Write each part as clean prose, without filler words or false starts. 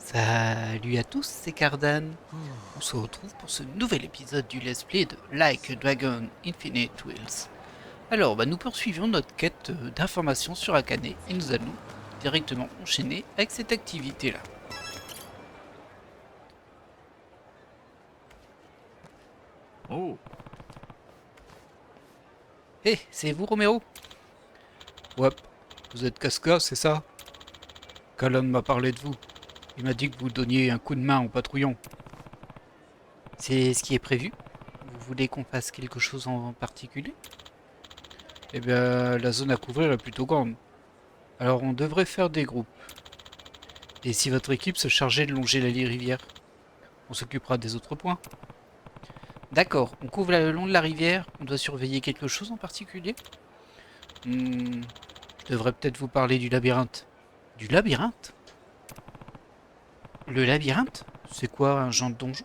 Salut à tous, c'est Cardan. On se retrouve pour ce nouvel épisode du Let's Play de Like a Dragon Infinite Wheels. Alors, nous poursuivons notre quête d'informations sur Akane et nous allons directement enchaîner avec cette activité-là. Oh, Hé, c'est vous Romero? Ouais, vous êtes Casca, c'est ça? Calonne m'a parlé de vous. Il m'a dit que vous donniez un coup de main en patrouillant. C'est ce qui est prévu? Vous voulez qu'on fasse quelque chose en particulier? Eh bien, la zone à couvrir est plutôt grande. Alors on devrait faire des groupes. Et si votre équipe se chargeait de longer la rivière, on s'occupera des autres points. D'accord, on couvre le long de la rivière, on doit surveiller quelque chose en particulier. Je devrais peut-être vous parler du labyrinthe. Du labyrinthe? Le labyrinthe? C'est quoi, un genre de donjon?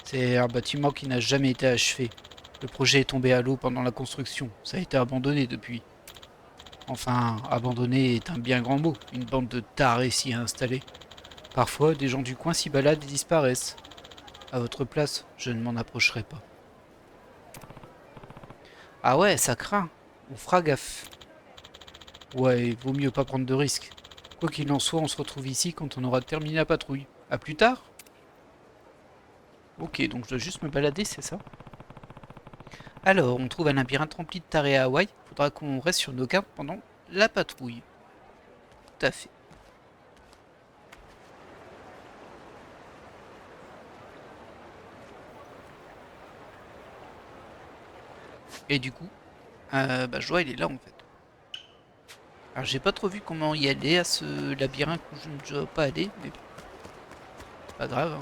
C'est un bâtiment qui n'a jamais été achevé. Le projet est tombé à l'eau pendant la construction, ça a été abandonné depuis. Enfin, abandonné est un bien grand mot, une bande de tarés s'y est installée. Parfois, des gens du coin s'y baladent et disparaissent. À votre place, je ne m'en approcherai pas. Ah ouais, ça craint. On fera gaffe. Ouais, il vaut mieux pas prendre de risques. Quoi qu'il en soit, on se retrouve ici quand on aura terminé la patrouille. À plus tard. Ok, donc je dois juste me balader, c'est ça? Alors, on trouve un labyrinthe rempli de tarés à Hawaï. Faudra qu'on reste sur nos gardes pendant la patrouille. Tout à fait. Et du coup, je vois, il est là en fait. Alors, j'ai pas trop vu comment y aller à ce labyrinthe où je ne dois pas aller, mais pas grave.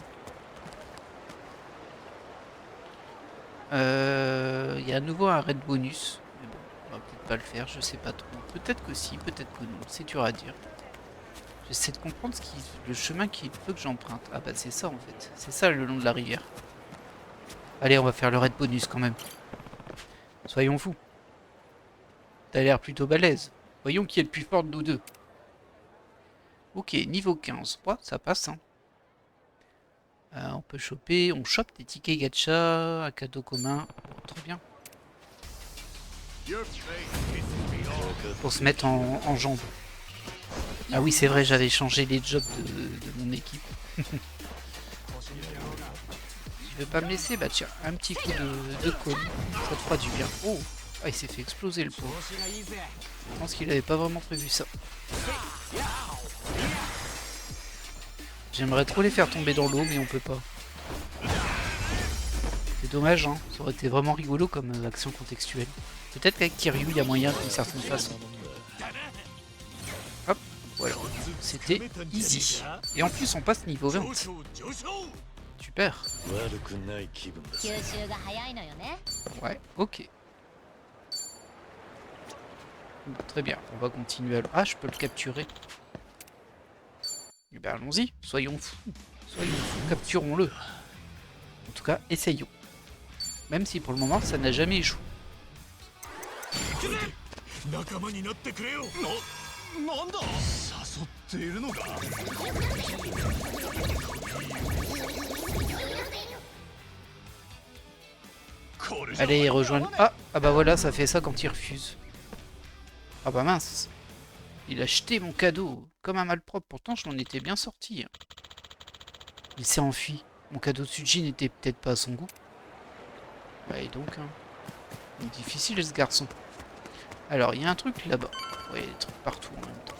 Hein. Il y a à nouveau un raid bonus. Mais bon, on va peut-être pas le faire, je sais pas trop. Peut-être que si, peut-être que non, c'est dur à dire. J'essaie de comprendre le chemin qu'il faut que j'emprunte. Ah bah c'est ça en fait, c'est ça le long de la rivière. Allez, on va faire le raid bonus quand même. Soyons fous. T'as l'air plutôt balèze. Voyons qui est le plus fort de nous deux. Ok, niveau 15. Ouais, ça passe hein. On peut choper, on chope des tickets gacha, un cadeau commun. Oh, très bien. Pour se mettre en jambes. Ah oui, c'est vrai, j'avais changé les jobs de mon équipe. Tu veux pas me laisser? Bah tiens, un petit coup de colis, ça te fera du bien. Oh, ah, il s'est fait exploser le pauvre. Je pense qu'il avait pas vraiment prévu ça. J'aimerais trop les faire tomber dans l'eau, mais on peut pas. C'est dommage, hein. Ça aurait été vraiment rigolo comme action contextuelle. Peut-être qu'avec Kiryu, il y a moyen d'une certaine façon. Hop, voilà. C'était easy. Et en plus, on passe niveau 20. Super. Ouais, ok. Très bien, on va continuer à... Ah, je peux le capturer. Eh bien, allons-y, soyons fous. Soyons fous, capturons-le. En tout cas, essayons. Même si pour le moment, ça n'a jamais échoué. Allez, rejoindre... Ah bah voilà, ça fait ça quand il refuse. Ah bah mince. Il a jeté mon cadeau, comme un malpropre. Pourtant, je m'en étais bien sorti. Il s'est enfui. Mon cadeau de Suji n'était peut-être pas à son goût. Bah et donc, hein. Il est difficile ce garçon. Alors, il y a un truc là-bas. Ouais, il y a des trucs partout en même temps.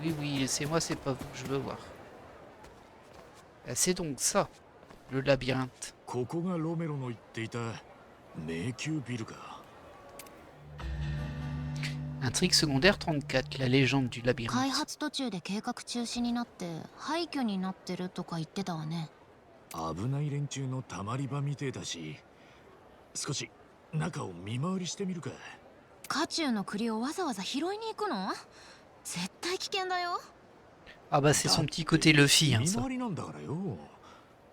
Oui, oui, laissez-moi, c'est pas vous que je veux voir. Ah, c'est donc ça, le labyrinthe. Intrigue secondaire 34, la légende du labyrinthe. 開発途中で計画中止になって廃墟になってるとか言ってたわね。危ない連中のたまり場みてえだし、少し中を見回りしてみるか。渦中の栗をわざわざ拾いに行くの？絶対危険だよ。Ah bah c'est son petit côté Luffy, hein, 見 ça. 回りなんだからよ。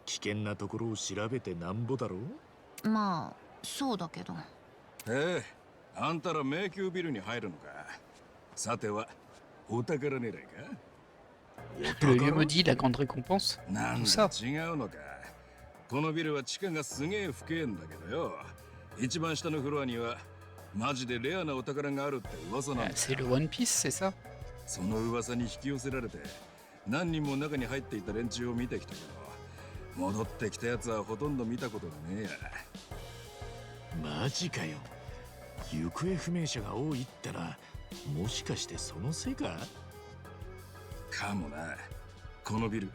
危険なところを調べてなんぼだろう。まあそうだけど。ええ、あんたら迷宮ビルに入るのか。さては、お宝狙いか？ Le lieu maudit, la grande récompense. なんださ違うのか。このビルは地下がすげえ深えんだけどよ。一番下のフロアにはマジでレアなお宝があるって噂なんだ。 C'est le One Piece, c'est ça? その噂に引き寄せられて何人も中に入っていた連中を見てきたけど、戻ってきたやつはほとんど見たことがねえや。マジかよ。行方不明者が多いったら、もしかしてそのせいか？かもな。このビル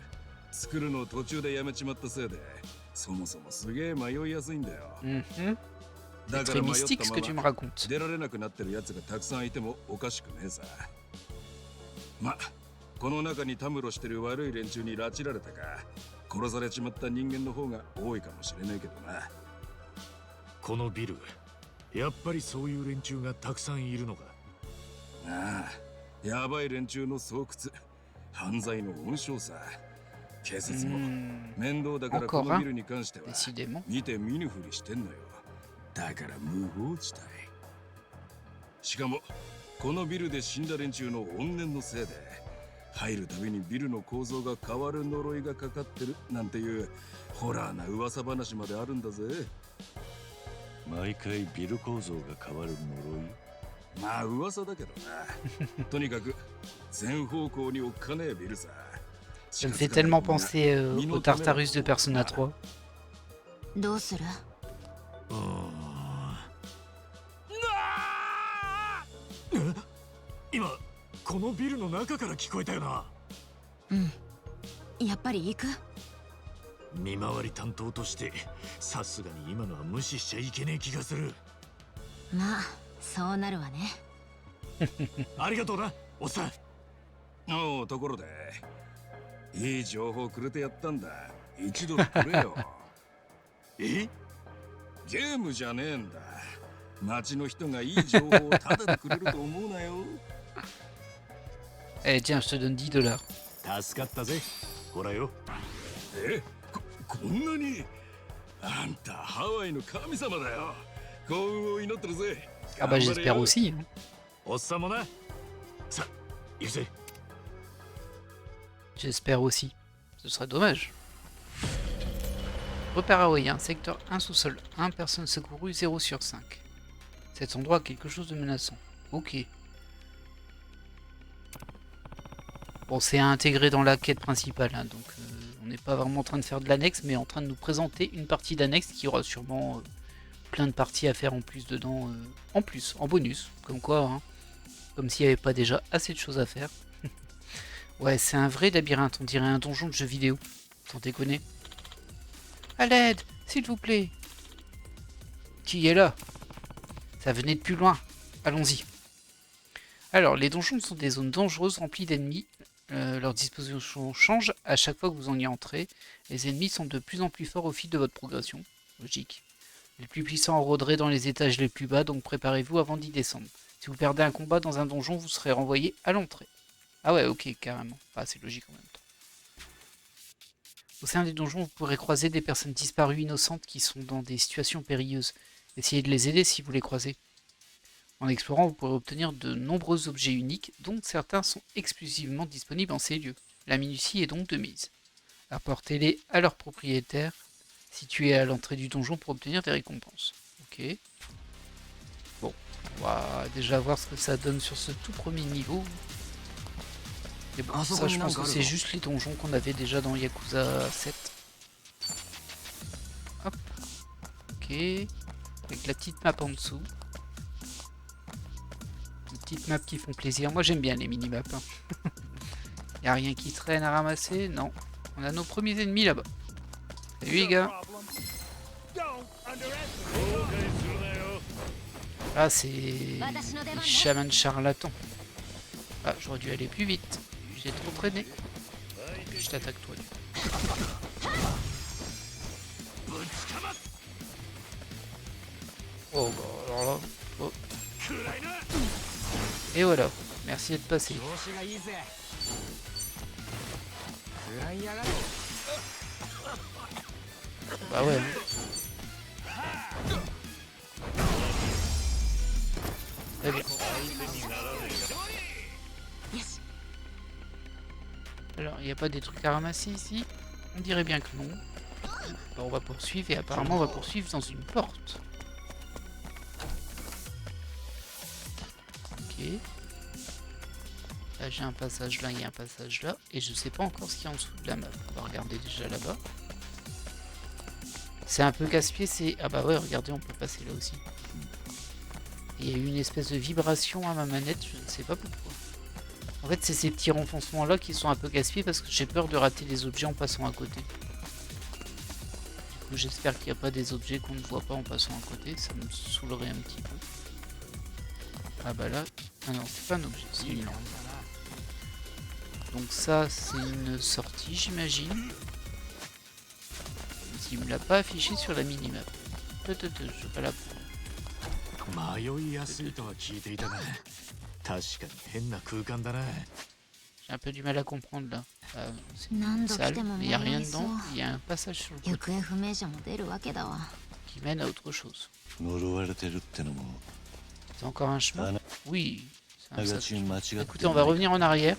作るのを途中でやめちまったせいで、そもそもすげえ迷いやすいんだよ。 Mhm. だ C'est か très ら迷っ mystique た ce ま que tu me ま racontes. 出られなくなってるやつがたくさんいてもおかしくねえさ。ま、この中にたむろしてる悪い連中に拉致られたか殺されちまった人間の方が多いかもしれないけどな。このビル、やっぱりそういう連中がたくさんいるのか？ああ、やばい連中の巣窟、犯罪の温床さ。警察も Hmm. 面倒だからこのビルに関しては Décidément. 見て見ぬふりしてんのよ。だから無法地帯。しかもこのビルで死んだ連中の怨念のせいで入るたびにビルの構造が変わる呪いがかかってるなんていうホラーな噂話まであるんだぜ。毎回ビル構造が変わる呪い？まあ噂だけどな。とにかく全方向におっかねえビルさ。 Ça me fait tellement penser au Tartarus de Persona 3. どうする？今このビルの中から聞こえたよな。うん。やっぱり行く？見回り担当としてさすがに今のは無視しちゃいけねえ気がする。まあ、そうなるわね。ありがとうな、おっさん。おう、ところでいい情報くれてやったんだ。一度くれよ。え？ゲームじゃねえんだ。町の人がいい情報をタダでくれると思うなよ。Eh tiens, je te donne 10 $. 助かったぜ。ほらよ。え、こんなに？あんたハワイの神様だよ。幸運を祈ってるぜ。 Ah bah j'espère aussi. Hein. おっさんもな。さ、行くぜ。 J'espère aussi. Ce serait dommage. Repère hawaïen, secteur 1 sous-sol 1, personne secourue 0 sur 5. Cet endroit a quelque chose de menaçant. Ok. Bon, c'est à intégrer dans la quête principale, hein, donc on n'est pas vraiment en train de faire de l'annexe, mais en train de nous présenter une partie d'annexe qui aura sûrement plein de parties à faire en plus dedans, en bonus, comme quoi, hein, comme s'il n'y avait pas déjà assez de choses à faire. Ouais, c'est un vrai labyrinthe, on dirait un donjon de jeu vidéo, sans déconner. À l'aide, s'il vous plaît. Qui est là? Ça venait de plus loin, allons-y. Alors, les donjons sont des zones dangereuses remplies d'ennemis. Leur disposition change à chaque fois que vous en y entrez. Les ennemis sont de plus en plus forts au fil de votre progression. Logique. Les plus puissants rôderaient dans les étages les plus bas, donc préparez-vous avant d'y descendre. Si vous perdez un combat dans un donjon, vous serez renvoyé à l'entrée. Ah ouais, ok, carrément. Ah, c'est logique en même temps. Au sein des donjons, vous pourrez croiser des personnes disparues innocentes qui sont dans des situations périlleuses. Essayez de les aider si vous les croisez. En explorant, vous pourrez obtenir de nombreux objets uniques, dont certains sont exclusivement disponibles en ces lieux. La minutie est donc de mise. Apportez-les à leur propriétaire, situé à l'entrée du donjon pour obtenir des récompenses. Ok. Bon, on va déjà voir ce que ça donne sur ce tout premier niveau. Et bon, ça je pense que c'est juste les donjons qu'on avait déjà dans Yakuza 7. Hop. Ok. Avec la petite map en dessous. Des petites maps qui font plaisir. Moi j'aime bien les mini-maps. Hein. Y a rien qui traîne à ramasser? Non. On a nos premiers ennemis là-bas. Salut les gars. Ah c'est... les chamans charlatans. Ah j'aurais dû aller plus vite. J'ai trop traîné. Je t'attaque toi. Oh bah alors là. Oh. Et voilà. Merci d'être passé. Bah ouais. Très bien. Alors, il n'y a pas des trucs à ramasser ici? On dirait bien que non. Alors, on va poursuivre et apparemment on va poursuivre dans une porte. Ok. Là j'ai un passage là, il y a un passage là. Et je sais pas encore ce qu'il y a en dessous de la map. On va regarder déjà là-bas. C'est un peu casse-pied, c'est... Ah bah ouais, regardez, on peut passer là aussi. Il y a eu une espèce de vibration à ma manette, je ne sais pas pourquoi. En fait, c'est ces petits renfoncements là qui sont un peu casse-pieds parce que j'ai peur de rater les objets en passant à côté. Du coup, j'espère qu'il n'y a pas des objets qu'on ne voit pas en passant à côté, ça me saoulerait un petit peu. Ah bah là... Ah non, c'est pas un objet, c'est une lampe. Donc ça, c'est une sortie, j'imagine. Il me l'a pas affiché sur la minimap. Je vais pas la prendre. J'ai un peu du mal à comprendre là. C'est une salle, mais il n'y a rien dedans. Il y a un passage sur le côté qui mène à autre chose. C'est encore un chemin? Oui. C'est un chemin. Écoutez, on va revenir en arrière.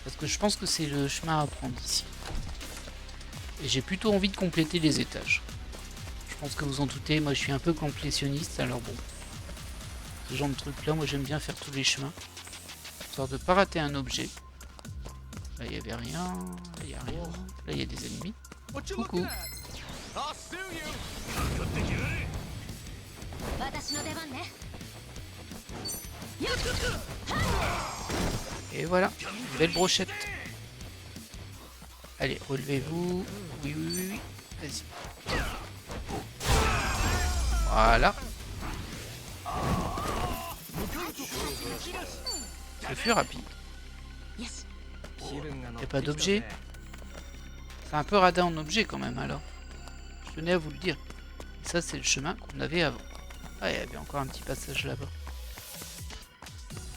Parce que je pense que c'est le chemin à prendre ici. Et j'ai plutôt envie de compléter les étages. Je pense que vous en doutez, moi je suis un peu complétionniste, alors bon. Ce genre de truc là, moi j'aime bien faire tous les chemins. Histoire de pas rater un objet. Là il n'y avait rien, là il n'y a rien. Là il y a des ennemis. Coucou. Et voilà, une belle brochette. Allez, relevez-vous. Oui, oui, oui, oui. Vas-y. Voilà. Ce fut rapide. Il n'y a pas d'objet. C'est un peu radin en objet quand même alors. Je tenais à vous le dire. Et ça c'est le chemin qu'on avait avant. Ah, il y avait encore un petit passage là-bas.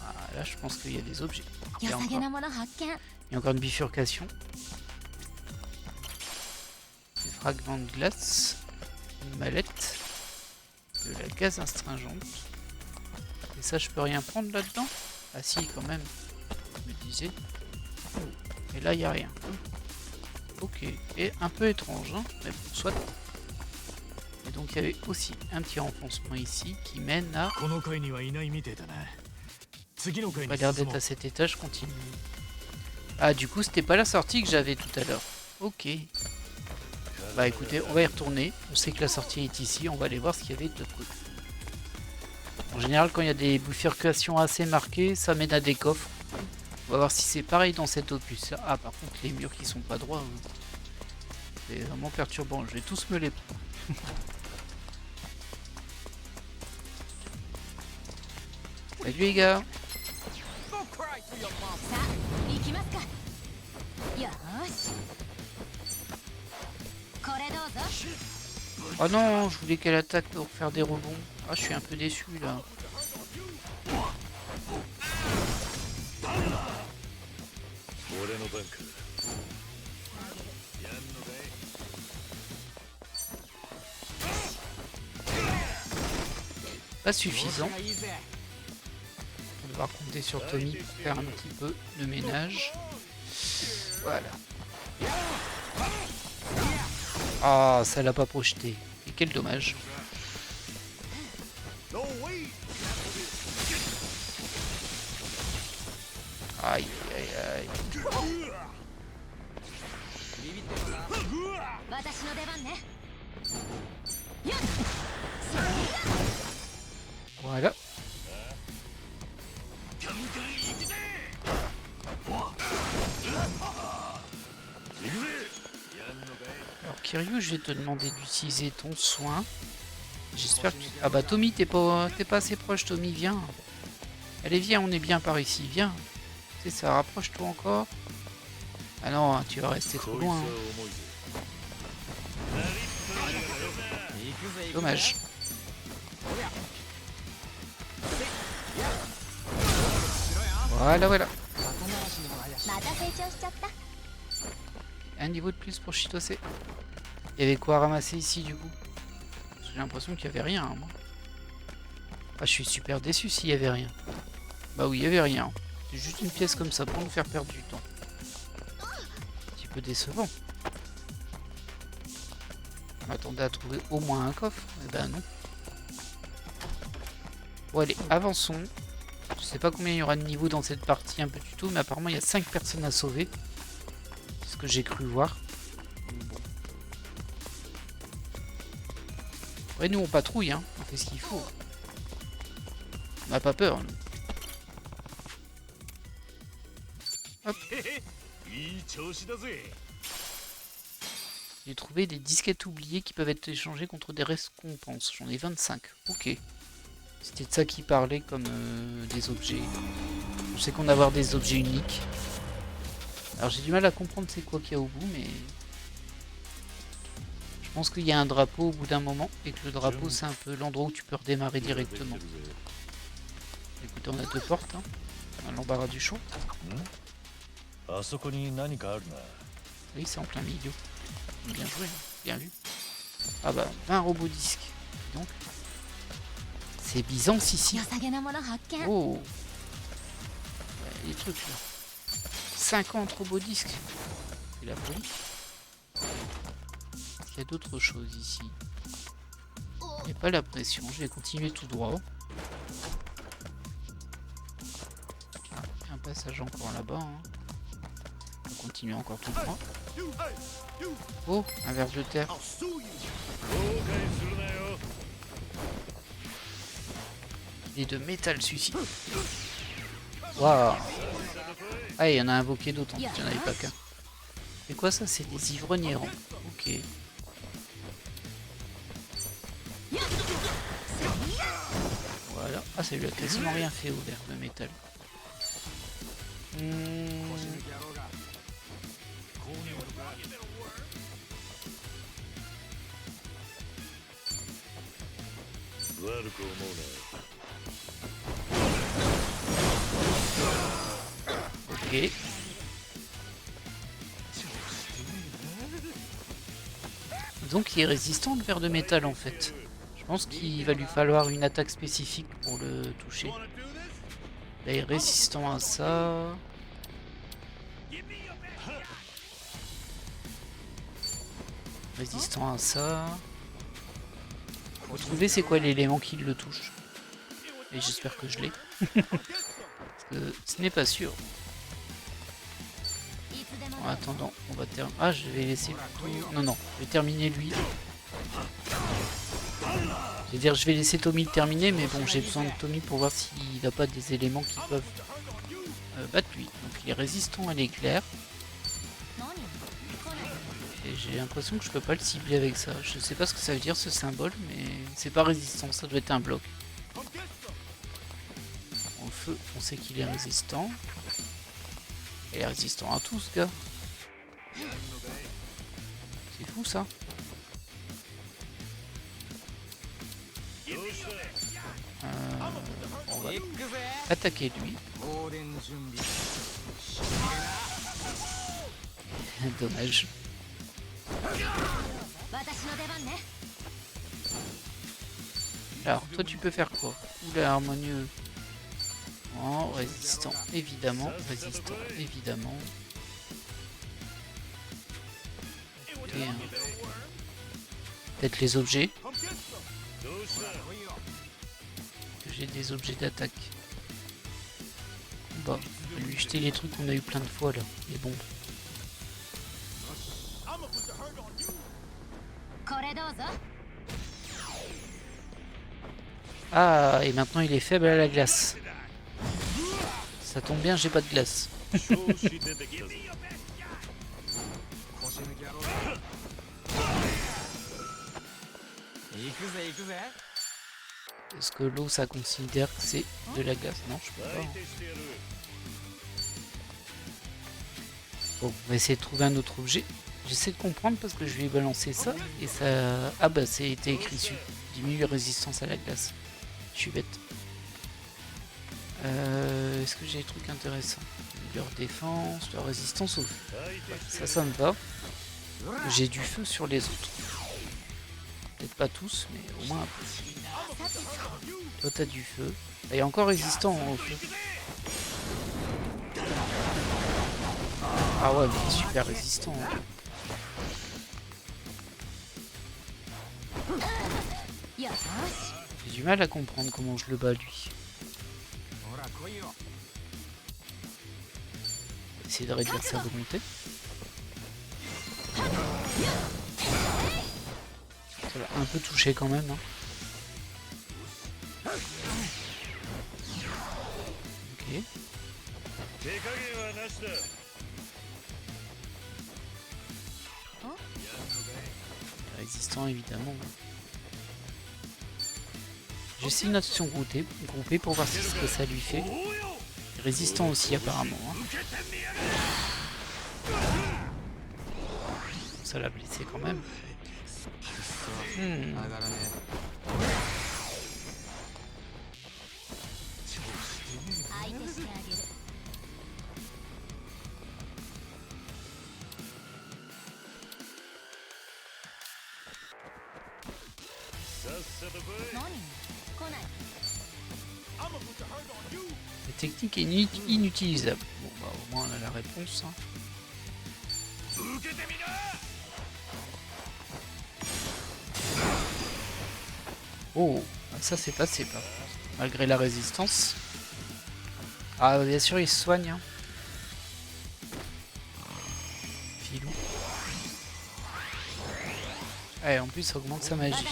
Ah, là je pense qu'il y a des objets. Il y a encore une bifurcation. Des fragments de glace. Une mallette. De la gaz astringente. Et ça je peux rien prendre là-dedans? Ah si quand même. Je me disais. Et là il n'y a rien. Ok. Et un peu étrange hein. Mais bon, soit. Et donc il y avait aussi un petit renfoncement ici qui mène à... On a l'air d'être à cet étage, continue. Ah du coup c'était pas la sortie que j'avais tout à l'heure. Ok. Bah écoutez, on va y retourner. On sait que la sortie est ici, on va aller voir ce qu'il y avait de l'autre côté. En général quand il y a des bifurcations assez marquées, ça mène à des coffres. On va voir si c'est pareil dans cet opus. Ah par contre les murs qui sont pas droits, hein. C'est vraiment perturbant, je vais tous me les prendre. Salut les gars. Oh non, je voulais qu'elle attaque pour faire des rebonds. Ah, je suis un peu déçu là. Pas suffisant. On va devoir compter sur Tommy pour faire un petit peu de ménage. Voilà. Ah, ça l'a pas projeté. Et quel dommage. Aïe, aïe, aïe. Voilà. Alors Kiryu, je vais te demander d'utiliser ton soin. J'espère que... Ah bah Tommy, t'es pas assez proche, Tommy, viens. Allez, viens, on est bien par ici, viens. C'est ça, rapproche-toi encore. Ah non, tu vas rester trop loin. Dommage. Voilà, voilà. Un niveau de plus pour Chitose. Il y avait quoi à ramasser ici du coup? J'ai l'impression qu'il y avait rien, hein, moi. Ah, je suis super déçu s'il y avait rien. Bah oui, il y avait rien. C'est juste une pièce comme ça pour nous faire perdre du temps. peu décevant. On m'attendait à trouver au moins un coffre. Eh ben non. Bon allez, avançons. Je sais pas combien il y aura de niveaux dans cette partie, un peu du tout, mais apparemment il y a 5 personnes à sauver. C'est ce que j'ai cru voir. Bon. Ouais, nous on patrouille, hein. On fait ce qu'il faut. On n'a pas peur. Nous. Hop. J'ai trouvé des disquettes oubliées qui peuvent être échangées contre des récompenses. J'en ai 25. Ok. C'était de ça qu'il parlait comme des objets. Je sais qu'on va avoir des objets uniques. Alors j'ai du mal à comprendre c'est quoi qu'il y a au bout, mais... Je pense qu'il y a un drapeau au bout d'un moment, et que le drapeau c'est un peu l'endroit où tu peux redémarrer directement. Écoutez, on a 2 portes, hein. On a l'embarras du choix. Oui, c'est en plein milieu. Bien joué, hein. Bien vu. Ah bah, 20 robots disques. Donc, c'est Byzance ici. Oh, il y a des trucs là. 50 robots disques. C'est la folie. Il y a d'autres choses ici. Il n'y a pas la pression. Je vais continuer tout droit. Ah, il y a un passage encore là-bas. Hein. On va continuer encore tout droit. Oh, un ver de terre. Il est de métal celui-ci. Waouh. Ah, il y en a invoqué d'autres, en fait, il n'y en avait pas qu'un. Et quoi ça? C'est des ivrognes errants. Ok. Voilà. Ah, ça lui a quasiment rien fait au verre de métal. Ok. Donc il est résistant le verre de métal en fait. Je pense qu'il va lui falloir une attaque spécifique pour le toucher. Là il est résistant à ça. Résistant à ça. Faut trouver c'est quoi l'élément qui le touche. Et j'espère que je l'ai. Parce que ce n'est pas sûr. En attendant, on va terminer. Ah, je vais laisser plutôt... Non, non, je vais terminer lui. Je vais dire, je vais laisser Tommy le terminer, mais bon, j'ai besoin de Tommy pour voir s'il n'a pas des éléments qui peuvent battre lui. Donc il est résistant à l'éclair. Et j'ai l'impression que je peux pas le cibler avec ça. Je sais pas ce que ça veut dire ce symbole, mais c'est pas résistant, ça doit être un bloc. Au feu, on sait qu'il est résistant. Il est résistant à tout ce gars. C'est fou ça. On va attaquer lui. Dommage. Alors, toi tu peux faire quoi? Oula, harmonieux. Oh, résistant, évidemment. Résistant, évidemment. Écoutez, hein. Peut-être les objets. J'ai des objets d'attaque. Bon, je vais lui jeter les trucs qu'on a eu plein de fois là. Les bombes. Ah, et maintenant il est faible à la glace. Ça tombe bien, j'ai pas de glace. Est-ce que l'eau ça considère que c'est de la glace? Non, je peux pas. Hein. Bon, on va essayer de trouver un autre objet. J'essaie de comprendre parce que je lui ai balancé ça et ça... Ah bah c'était écrit dessus. Diminue la résistance à la glace. Je suis bête. Est-ce que j'ai des trucs intéressants? Leur défense, leur résistance au feu. Ça me va. J'ai du feu sur les autres. Peut-être pas tous, mais au moins un peu. Toi t'as du feu. Il est encore résistant au feu. Ah ouais, mais il est super résistant. Hein. J'ai du mal à comprendre comment je le bats lui. Essayer de réduire sa volonté. Ça l'a un peu touché quand même. Hein. Ok. Résistant évidemment. J'essaie une action groupée pour voir ce que ça lui fait. Résistant aussi apparemment. Hein. Ça l'a blessé quand même. La technique est inutilisable. Bon bah au moins on a la réponse. Hein. Oh, ça c'est passé pas. Malgré la résistance. Ah bien sûr il se soigne. Hein. Filou. Et en plus ça augmente sa magie.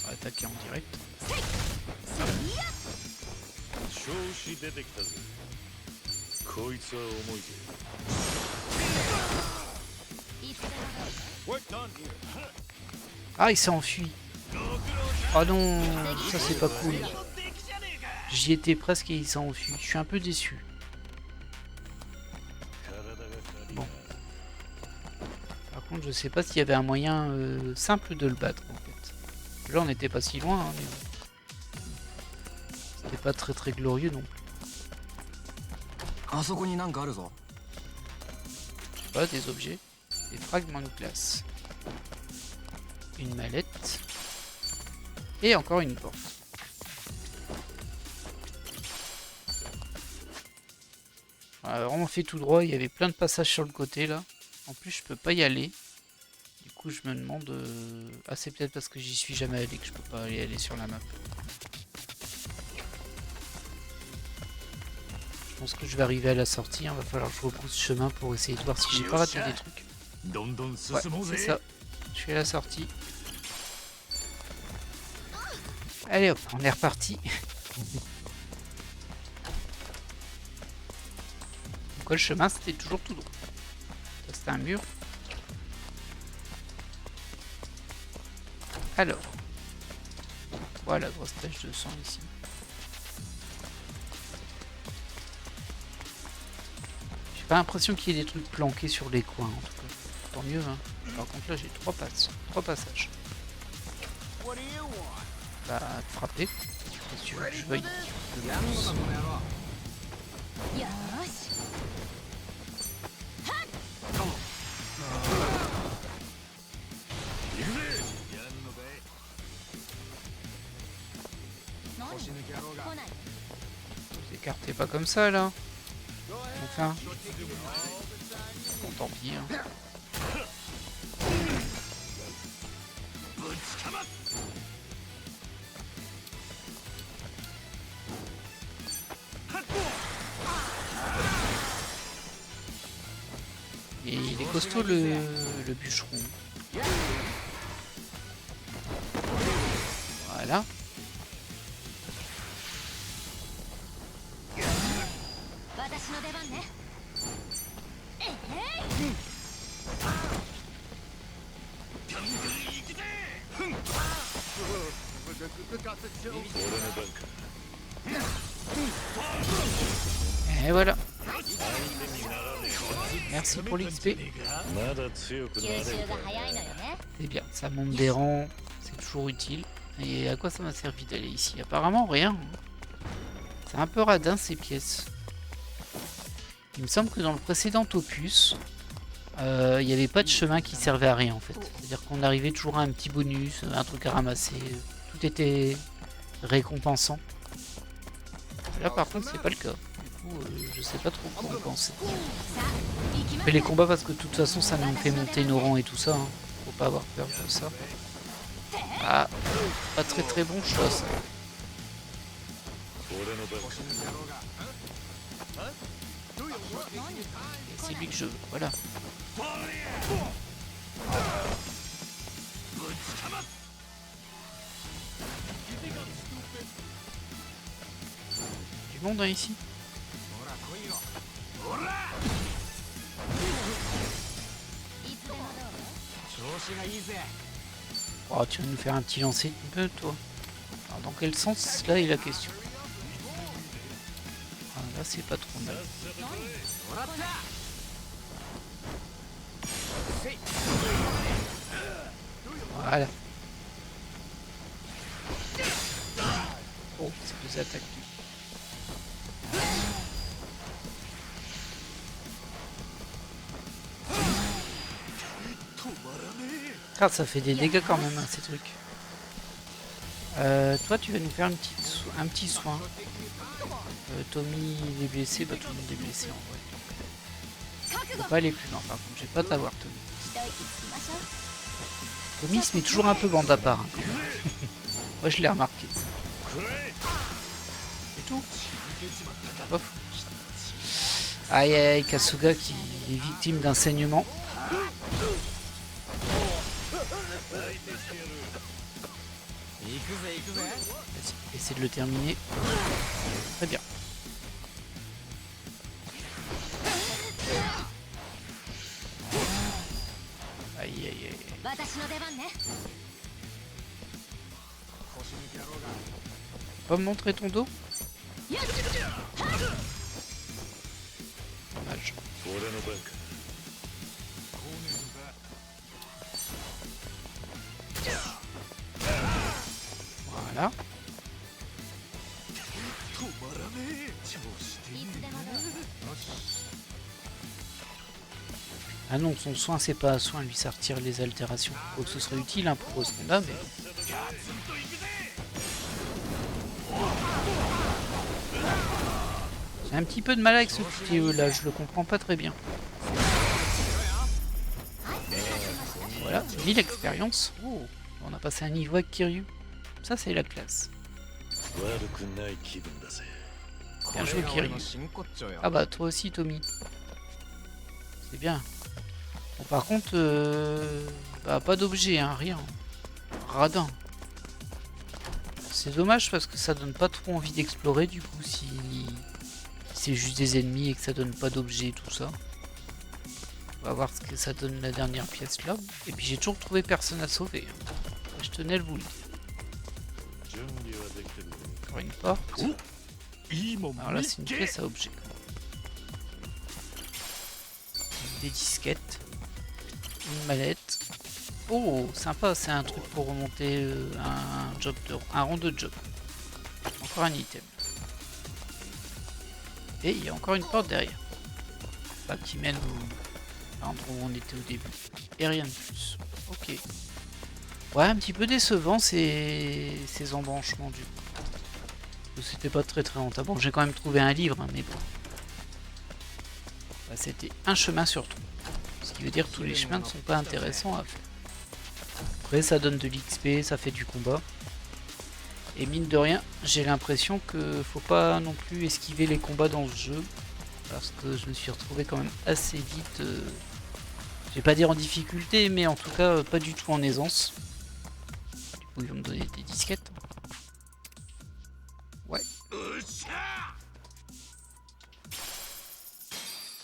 On va attaquer en direct. Ah il s'est enfui. Oh non, ça c'est pas cool. J'y étais presque et il s'est enfui. Je suis un peu déçu. Bon. Par contre je sais pas s'il y avait un moyen simple de le battre en fait. Là on n'était pas si loin hein, mais c'était pas très glorieux non plus. Pas des objets, des fragments de glace. Une mallette. Et encore une porte. On a vraiment fait tout droit, il y avait plein de passages sur le côté là. En plus je peux pas y aller. Du coup je me demande... Ah c'est peut-être parce que j'y suis jamais allé que je peux pas aller sur la map. Je pense que je vais arriver à la sortie, il va falloir que je repousse chemin pour essayer de voir si j'ai pas raté des trucs. Ouais, c'est ça. Je suis à la sortie. Allez hop, on est reparti. Donc le chemin c'était toujours tout droit. Ça c'était un mur. Alors. Voilà, grosse tache de sang ici. J'ai pas l'impression qu'il y ait des trucs planqués sur les coins en tout cas. Tant mieux hein. Par contre là j'ai trois passages. Bah frapper. Qu'est-ce que tu veux que je veuille de plus. Vous écartez pas comme ça là. Enfin. Bon tant pis hein. Et il est costaud le bûcheron. Voilà. Et voilà. Merci pour l'XP. C'est bien, ça monte des rangs, c'est toujours utile. Et à quoi ça m'a servi d'aller ici? Apparemment rien. C'est un peu radin ces pièces. Il me semble que dans le précédent opus, il n'y avait pas de chemin qui servait à rien en fait. C'est-à-dire qu'on arrivait toujours à un petit bonus, un truc à ramasser. Tout était récompensant. Là par contre c'est pas le cas. Du coup je sais pas trop quoi en penser. Mais les combats parce que de toute façon ça nous fait monter nos rangs et tout ça. Hein. Faut pas avoir peur de ça. Ah, pas très très bon choix ça. C'est lui que je veux, voilà. Du monde hein, ici. Oh, tu vas nous faire un petit lancer un peu toi. Alors, dans quel sens là est la question. Ah, là c'est pas trop mal. Voilà. Oh, c'est deux attaques. Ah, ça fait des dégâts quand même, hein, ces trucs. Toi, tu vas nous faire un petit soin. Tommy, il est blessé, bah tout le monde est blessé en vrai. Faut pas aller plus loin, par contre, je vais pas t'avoir, Tommy. Tommy se met toujours un peu bande à part. Hein. Moi, je l'ai remarqué. C'est tout. Pas fou. Aïe aïe aïe, Kasuga qui est victime d'un saignement. Vas-y, essaie de le terminer. Très bien. Aïe aïe aïe. Pas me montrer ton dos? Dommage. Voilà. Ah non, son soin c'est pas un soin, lui ça retire les altérations. Faut que ce serait utile hein, pour ce qu'on a, mais... J'ai un petit peu de mal avec ce petit là, je le comprends pas très bien. Voilà, 1000 expériences. Oh, on a passé un niveau avec Kiryu. Ça c'est la classe. Bien joué Kiryu. Ah bah toi aussi Tommy. C'est bien. Bon, par contre, bah, pas d'objet, hein, rien. Radin. C'est dommage parce que ça donne pas trop envie d'explorer du coup si c'est juste des ennemis et que ça donne pas d'objet tout ça. On va voir ce que ça donne la dernière pièce là. Et puis j'ai toujours trouvé personne à sauver. Hein. Je tenais à vous le dire. Encore une porte. Alors là c'est une pièce à objet. Des disquettes. Une mallette. Oh, sympa, c'est un truc pour remonter un rond de job. Encore un item. Et il y a encore une porte derrière. Bah, qui mène à l'endroit où on était au début. Et rien de plus. Ok. Ouais, un petit peu décevant ces embranchements du coup. C'était pas très rentable. Bon, j'ai quand même trouvé un livre, hein, mais bon. Bah, c'était un chemin sur trois. Ce qui veut dire que tous les chemins ne sont pas intéressants à faire. Après ça donne de l'XP, ça fait du combat. Et mine de rien, j'ai l'impression que faut pas non plus esquiver les combats dans ce jeu. Parce que je me suis retrouvé quand même assez vite, je vais pas dire en difficulté, mais en tout cas pas du tout en aisance. Du coup ils vont me donner des disquettes. Ouais.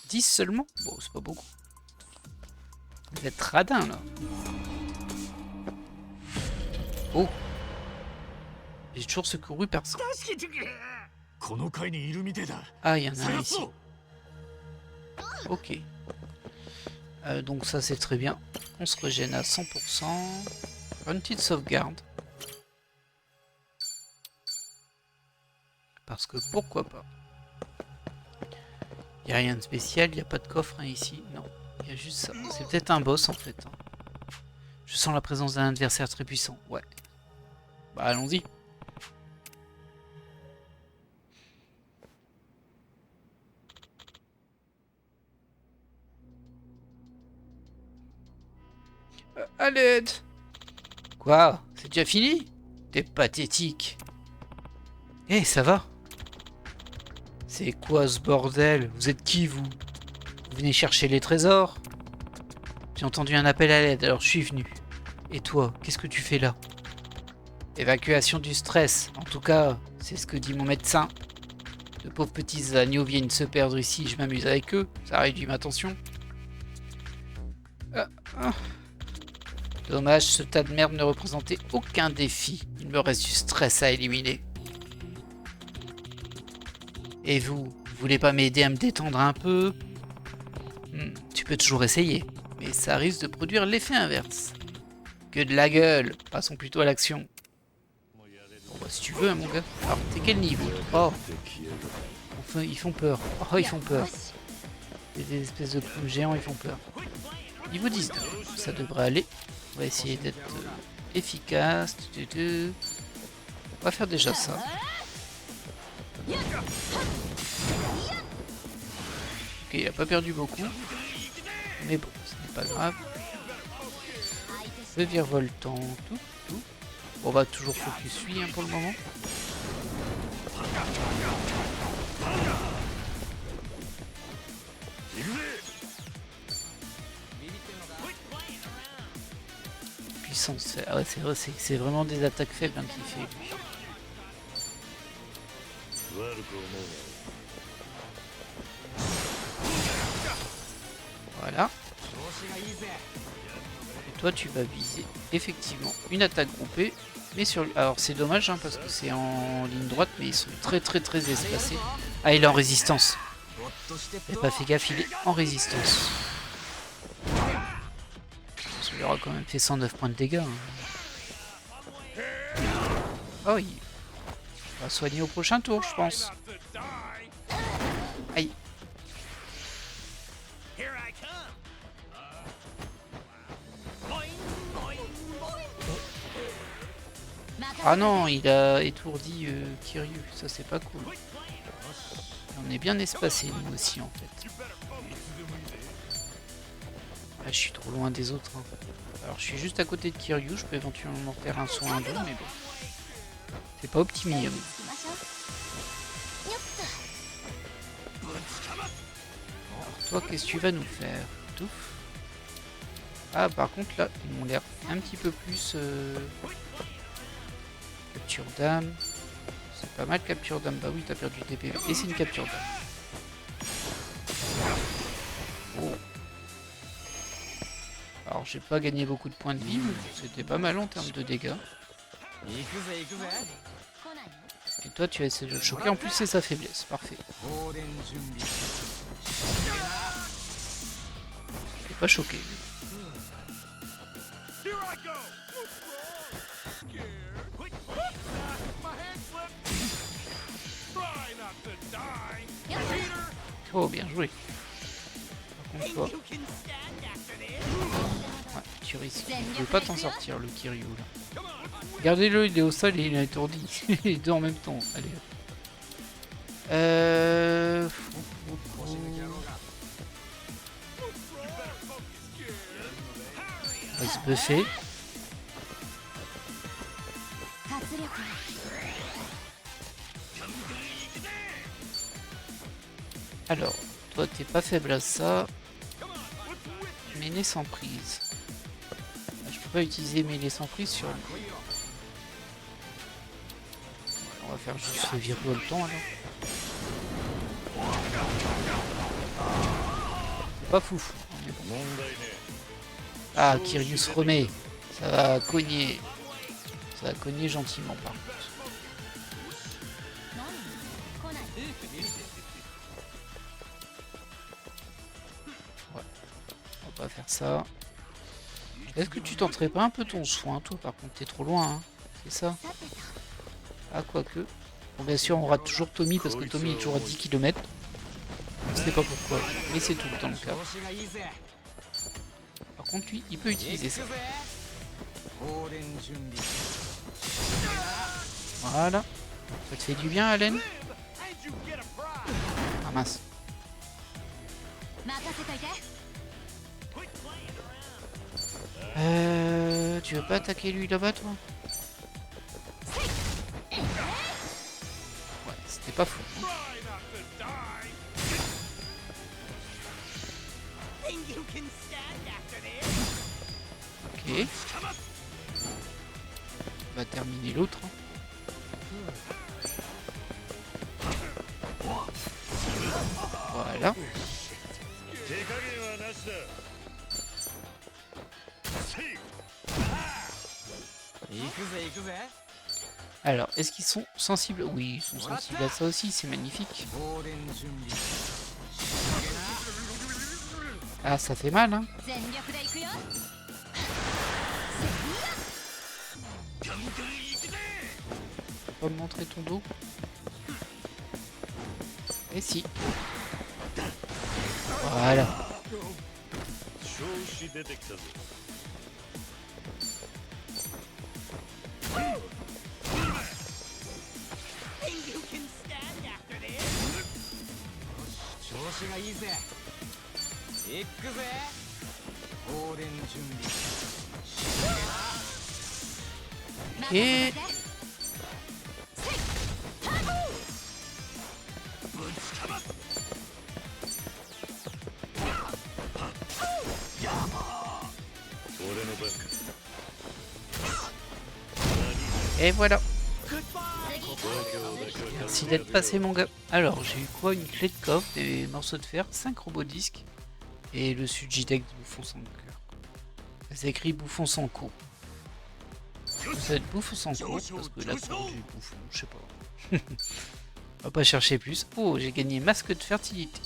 10 seulement? Bon c'est pas beaucoup. Vous êtes radin là. Oh. J'ai toujours secouru personne. Ah, il y en a un ici. Ok. Donc ça c'est très bien. On se régène à 100%. Une petite sauvegarde. Parce que pourquoi pas. Il n'y a rien de spécial, il n'y a pas de coffre hein, ici. Non, il y a juste ça. C'est peut-être un boss en fait. Je sens la présence d'un adversaire très puissant. Ouais. Bah allons-y. À l'aide. Quoi? C'est déjà fini? T'es pathétique. Eh, ça va? C'est quoi ce bordel? Vous êtes qui, vous? Vous venez chercher les trésors? J'ai entendu un appel à l'aide, alors je suis venu. Et toi, qu'est-ce que tu fais là? Évacuation du stress. En tout cas, c'est ce que dit mon médecin. De pauvres petits agneaux viennent se perdre ici, je m'amuse avec eux. Ça réduit ma tension. Ah, ah. Dommage, ce tas de merde ne représentait aucun défi. Il me reste du stress à éliminer. Et vous voulez pas m'aider à me détendre un peu? Tu peux toujours essayer, mais ça risque de produire l'effet inverse. Que de la gueule, passons plutôt à l'action. Bon bah si tu veux hein, mon gars. Alors t'es quel niveau? Oh, enfin, ils font peur. Oh ils font peur. Des espèces de clowns géants, ils font peur. Niveau 19, ça devrait aller. On va essayer d'être efficace. On va faire déjà ça. Ok, il a pas perdu beaucoup. Mais bon, ce n'est pas grave. Le virevoltant, tout. On va toujours focus lui hein, pour le moment. Puissance, ah ouais, c'est vrai, c'est vraiment des attaques faibles hein, qu'il fait lui. Voilà. Et toi tu vas viser effectivement une attaque groupée. Mais sur... Alors c'est dommage hein, parce que c'est en ligne droite mais ils sont très espacés. Ah il est en résistance. J'ai pas fait gaffe, il est en résistance. Ça lui aura quand même fait 109 points de dégâts. Hein. Oh il va soigner au prochain tour je pense. Aïe. Ah non, il a étourdi Kiryu, ça c'est pas cool. On est bien espacés nous aussi en fait. Ah, je suis trop loin des autres. Hein. Alors je suis juste à côté de Kiryu, je peux éventuellement faire un soin d'eau, mais bon. C'est pas optimum. Alors toi, qu'est-ce que tu vas nous faire? Tout. Ah par contre là, ils m'ont l'air un petit peu plus... Capture d'âme. C'est pas mal capture d'âme. Bah oui, t'as perdu tes PV. Et c'est une capture d'âme. Oh. Alors j'ai pas gagné beaucoup de points de vie, mais c'était pas mal en termes de dégâts. Et toi tu as essayé de le choquer, en plus c'est sa faiblesse, parfait. Je l'ai pas choqué. Oh bien joué. Par contre toi... Ouais, tu risques. Tu veux pas t'en sortir le Kiryu là. Regardez-le, il est au sol et il est étourdi. Les deux en même temps. Allez. On va se buffer. Alors, toi t'es pas faible à ça. Mêlée sans prise. Je peux pas utiliser mêlée sans prise sur lui. On va faire juste le virevoltant alors. C'est pas fou. Bon. Ah, Kiryu se remet. Ça va cogner. Ça va cogner gentiment par contre. Ouais. On va faire ça. Est-ce que tu tenterais pas un peu ton soin, toi? Par contre, t'es trop loin, hein. C'est ça? Ah, quoique. Bon, bien sûr, on rate toujours Tommy parce que Tommy est toujours à 10 km. Je sais pas pourquoi, mais c'est tout le temps le cas. Par contre, lui, il peut utiliser ça. Voilà. Ça te fait du bien, Allen? Ah mince. Tu veux pas attaquer lui là-bas, toi? Ouais, c'était pas fou. Ok. On va terminer l'autre. Hein. Voilà. Alors, est-ce qu'ils sont sensibles? Oui, ils sont sensibles à ça aussi, c'est magnifique. Ah, ça fait mal, hein. Pas me montrer ton dos. Et si. Voilà. Et voilà. Merci d'être passé, mon gars. Alors, j'ai eu quoi? Une clé de coffre, des morceaux de fer, 5 robots disques et le Sujidec de Bouffon sans cœur. C'est écrit Bouffon sans co. Ça va être Bouffon sans co parce que la cour du bouffon, je sais pas. On va pas chercher plus. Oh, j'ai gagné masque de fertilité.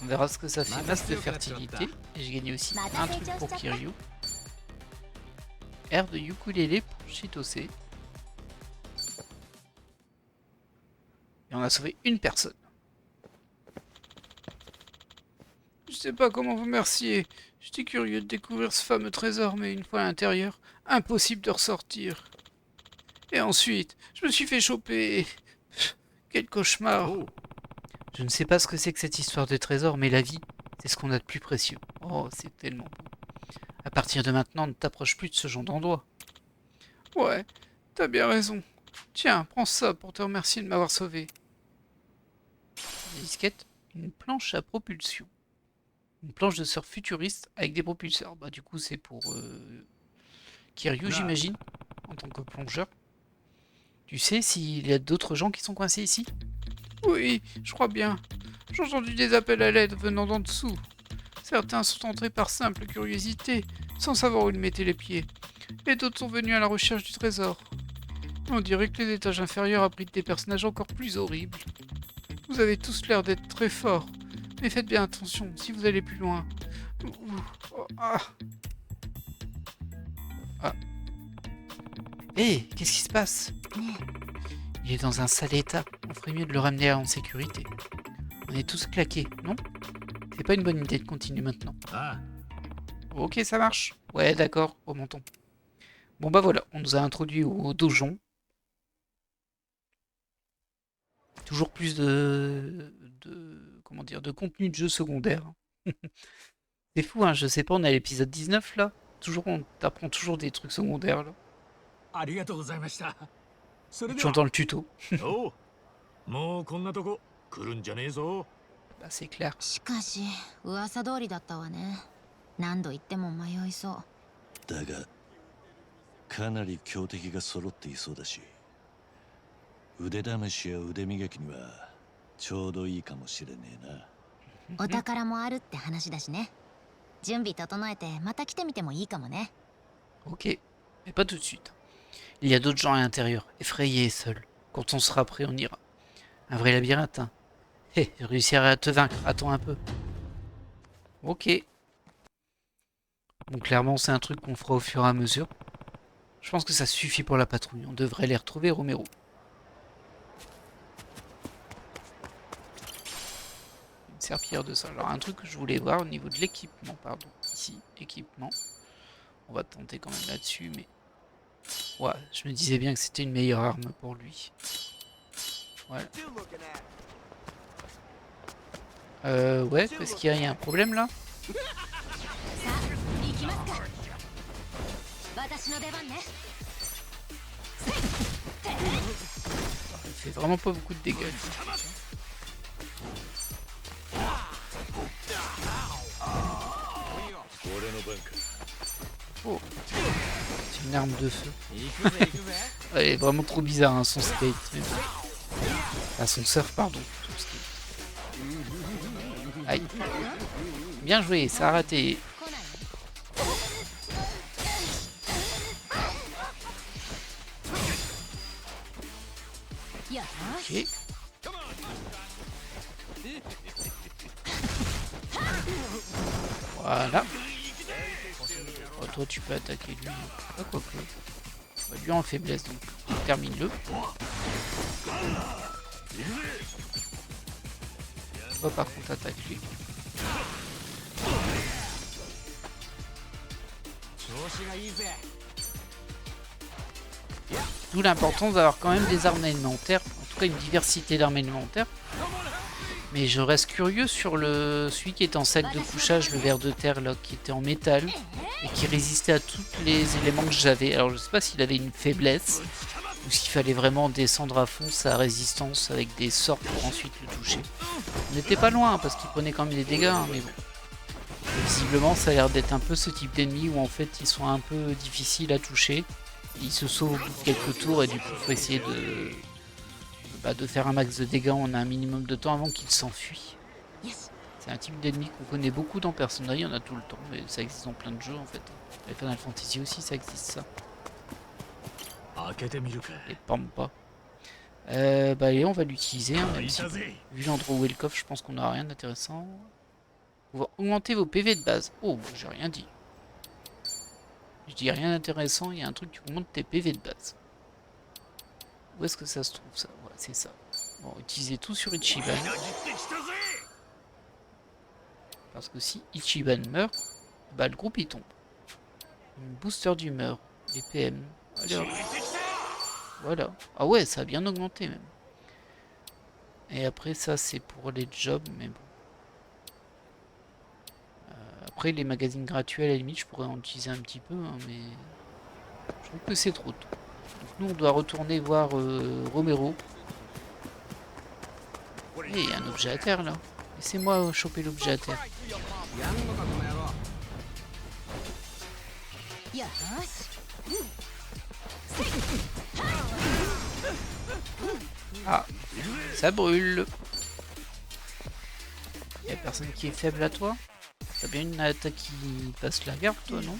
On verra ce que ça fait, masque de fertilité. Et j'ai gagné aussi un truc pour Kiryu. Air de ukulélé pour Chitose. Et on a sauvé une personne. Je sais pas comment vous remercier. J'étais curieux de découvrir ce fameux trésor, mais une fois à l'intérieur, impossible de ressortir. Et ensuite, je me suis fait choper. Quel cauchemar. Je ne sais pas ce que c'est que cette histoire de trésor, mais la vie, c'est ce qu'on a de plus précieux. Oh, c'est tellement beau. À partir de maintenant, ne t'approche plus de ce genre d'endroit. Ouais, t'as bien raison. Tiens, prends ça pour te remercier de m'avoir sauvé. Une disquette, une planche à propulsion. Une planche de surf futuriste avec des propulseurs. Bah du coup c'est pour Kiryu j'imagine, en tant que plongeur. Tu sais s'il y a d'autres gens qui sont coincés ici? Oui, je crois bien. J'ai entendu des appels à l'aide venant d'en dessous. Certains sont entrés par simple curiosité, sans savoir où ils mettaient les pieds. Et d'autres sont venus à la recherche du trésor. On dirait que les étages inférieurs abritent des personnages encore plus horribles. Vous avez tous l'air d'être très forts, mais faites bien attention si vous allez plus loin. Ah. Hé, qu'est-ce qui se passe? Il est dans un sale état. On ferait mieux de le ramener en sécurité. On est tous claqués, non? C'est pas une bonne idée de continuer maintenant. Ah, Ok, ça marche. Ouais, d'accord, remontons. Bon bah voilà, on nous a introduit au donjon. Toujours plus comment dire, de contenu de jeu secondaire. C'est fou, hein, je sais pas, on est à l'épisode 19 là. Toujours, on t'apprend toujours des trucs secondaires là. ありがとうございました。それで Tu は entends le tuto. おう、もうこんなとこ来るんじゃねえぞ。 Bah c'est clair. しかし噂通りだったわね。何度言っても迷いそう。だがかなり強敵が揃っていそうだし、腕試しや腕磨きにはちょうどいいかもしれねえな。お宝もあるって話だしね。準備整えてまた来てみてもいいかもね。 Ok, mais pas tout de suite. Il y a d'autres gens à l'intérieur, effrayés et seuls. Quand on sera prêt, on ira. Un vrai labyrinthe, hein. Hé, je réussirai à te vaincre, attends un peu. Ok. Bon, clairement, c'est un truc qu'on fera au fur et à mesure. Je pense que ça suffit pour la patrouille. On devrait les retrouver, Romero. Une serpillière de ça. Alors, un truc que je voulais voir au niveau de l'équipement, pardon. Ici, équipement. On va tenter quand même là-dessus, mais... Ouais, je me disais bien que c'était une meilleure arme pour lui. Voilà. Ouais, qu'est-ce qu'il y a? Il y a un problème là? Elle fait vraiment pas beaucoup de dégâts. Oh, c'est une arme de feu. Elle est vraiment trop bizarre, hein, son skate. Ah, son surf, pardon. Son skate. Aïe. Bien joué, ça a raté. Ok. Voilà. Oh, toi tu peux attaquer lui. Ah, quoi que. Bah, lui en faiblesse, donc termine-le. Toi par contre attaque lui. D'où l'importance d'avoir quand même des armes élémentaires, en tout cas une diversité d'armes élémentaires. Mais je reste curieux sur celui qui est en sac de couchage, le ver de terre là, qui était en métal et qui résistait à tous les éléments que j'avais. Alors je sais pas s'il avait une faiblesse ou s'il fallait vraiment descendre à fond sa résistance avec des sorts pour ensuite le toucher. On n'était pas loin parce qu'il prenait quand même des dégâts, hein, mais bon. Visiblement ça a l'air d'être un peu ce type d'ennemi où en fait ils sont un peu difficiles à toucher. Ils se sauvent au bout de quelques tours et du coup il faut essayer de faire un max de dégâts en un minimum de temps avant qu'il s'enfuit. C'est un type d'ennemi qu'on connaît beaucoup dans Persona, il y en a tout le temps, mais ça existe dans plein de jeux en fait. Les Final Fantasy aussi ça existe ça. Les Pampa. Bah allez, on va l'utiliser, hein, même si, vu l'endroit où est le coffre, je pense qu'on n'aura rien d'intéressant. On va augmenter vos PV de base. Oh, j'ai rien dit. Je dis rien d'intéressant, il y a un truc qui augmente tes PV de base. Où est-ce que ça se trouve ça? Ouais, c'est ça. Bon, utilisez tout sur Ichiban. Parce que si Ichiban meurt, bah le groupe il tombe. Une booster d'humeur, les PM. Allez, hop. Voilà. Ah ouais, ça a bien augmenté même. Et après ça c'est pour les jobs, mais bon. Après les magazines gratuits à la limite je pourrais en utiliser un petit peu, hein, mais je trouve que c'est trop tôt. Donc nous on doit retourner voir Romero. Et il y a un objet à terre là. Laissez-moi choper l'objet à terre. Ah, ça brûle. Y a personne qui est faible à toi? T'as bien une attaque qui passe la garde toi, non?